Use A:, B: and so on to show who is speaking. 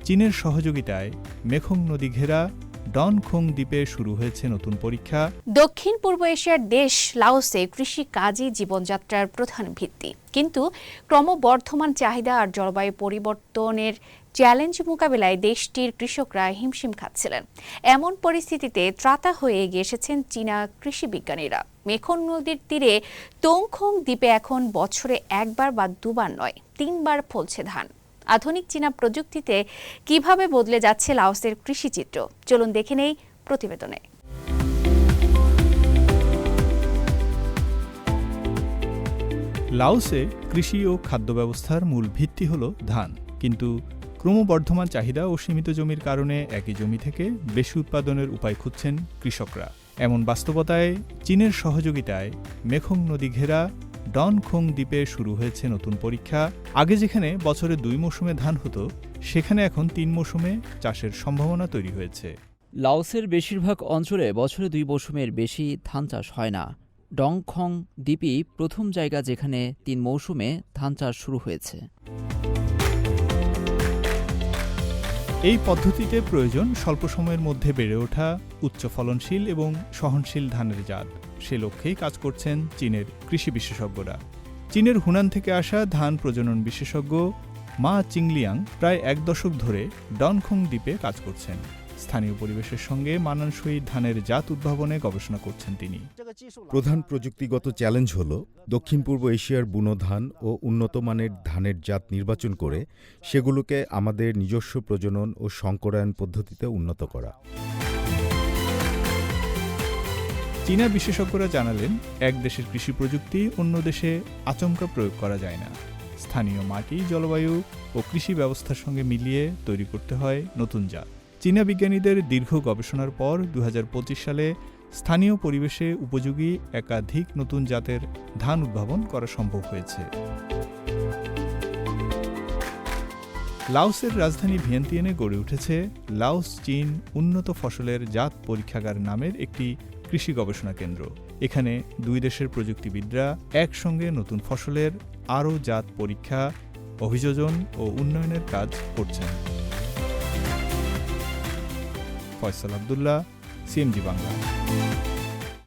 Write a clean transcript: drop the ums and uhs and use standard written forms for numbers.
A: চীনের সহযোগিতায় মেখং নদী ঘেরা ডনখং দ্বীপে শুরু হয়েছে নতুন পরীক্ষা।
B: দক্ষিণ পূর্ব এশিয়ার দেশ লাওসে কৃষি কাজই জীবনযাত্রার প্রধান ভিত্তি, কিন্তু ক্রমবর্ধমান চাহিদা আর জলবায়ু পরিবর্তনের চ্যালেঞ্জ মোকাবিলায় দেশটির কৃষকরা হিমশিম খাচ্ছিলেন। এমন পরিস্থিতিতে ত্রাতা হয়ে এগিয়ে এসেছেন চীনা কৃষি বিজ্ঞানীরা। মেখং নদীর তীরে তোংখং দ্বীপে এখন বছরে একবার বা দুবার নয়, 3 বার ফলছে ধান। আধুনিক চীনা প্রযুক্তিতে কিভাবে বদলে যাচ্ছে লাওসের কৃষিচিত্র, চলুন দেখে নেই প্রতিবেদনে।
A: লাওসে কৃষি ও খাদ্য ব্যবস্থার মূল ভিত্তি হল ধান, কিন্তু ক্রমবর্ধমান চাহিদা ও সীমিত জমির কারণে একই জমি থেকে বেশি উৎপাদনের উপায় খুঁজছেন কৃষকরা। এমন বাস্তবতায় চীনের সহযোগিতায় মেখং নদী ঘেরা ডনখং দ্বীপে শুরু হয়েছে নতুন পরীক্ষা। আগে যেখানে বছরে 2 মৌসুমে ধান হতো, সেখানে এখন 3 মৌসুমে চাষের সম্ভাবনা তৈরি হয়েছে।
C: লাওসের বেশিরভাগ অঞ্চলে বছরে 2 মৌসুমের বেশি ধান চাষ হয় না। ডংখং দ্বীপই প্রথম জায়গা যেখানে 3 মৌসুমে ধান চাষ শুরু হয়েছে।
A: এই পদ্ধতিতে প্রয়োজন স্বল্প সময়ের মধ্যে বেড়ে ওঠা উচ্চ ফলনশীল এবং সহনশীল ধানের জাত। সে লক্ষ্যেই কাজ করছেন চীনের কৃষি বিশেষজ্ঞরা। চীনের হুনান থেকে আসা ধান প্রজনন বিশেষজ্ঞ মা চিংলিয়াং প্রায় 1 দশক ধরে ডনখং দ্বীপে কাজ করছেন। স্থানীয় পরিবেশের সঙ্গে মানানসই ধানের জাত উদ্ভাবনে গবেষণা করছেন তিনি।
D: প্রধান প্রযুক্তিগত চ্যালেঞ্জ হল দক্ষিণ পূর্ব এশিয়ার বুনো ধান ও উন্নত মানের ধানের জাত নির্বাচন করে সেগুলোকে আমাদের নিজস্ব প্রজনন ও সংকরায়ন পদ্ধতিতে উন্নত করা।
A: চীনা বিশেষজ্ঞরা জানালেন, এক দেশের কৃষি প্রযুক্তি অন্য দেশে আচমকা প্রয়োগ করা যায় না। স্থানীয় মাটি, জলবায়ু ও কৃষি ব্যবস্থার সঙ্গে মিলিয়ে তৈরি করতে হয় নতুন জাত। চীনা বিজ্ঞানীদের দীর্ঘ গবেষণার পর 2025 সালে স্থানীয় পরিবেশে উপযোগী একাধিক নতুন জাতের ধান উদ্ভাবন করা সম্ভব হয়েছে। লাওসের রাজধানী ভিয়েন্তিয়ানে গড়ে উঠেছে লাওস চীন উন্নত ফসলের জাত পরীক্ষাগার নামের একটি কৃষি গবেষণা কেন্দ্র। এখানে 2 দেশের প্রযুক্তিবিদরা একসঙ্গে নতুন ফসলের আরও জাত পরীক্ষা, অভিযোজন ও উন্নয়নের কাজ করছেন। ফয়সাল আব্দুল্লাহ, সিএমজি বাংলা।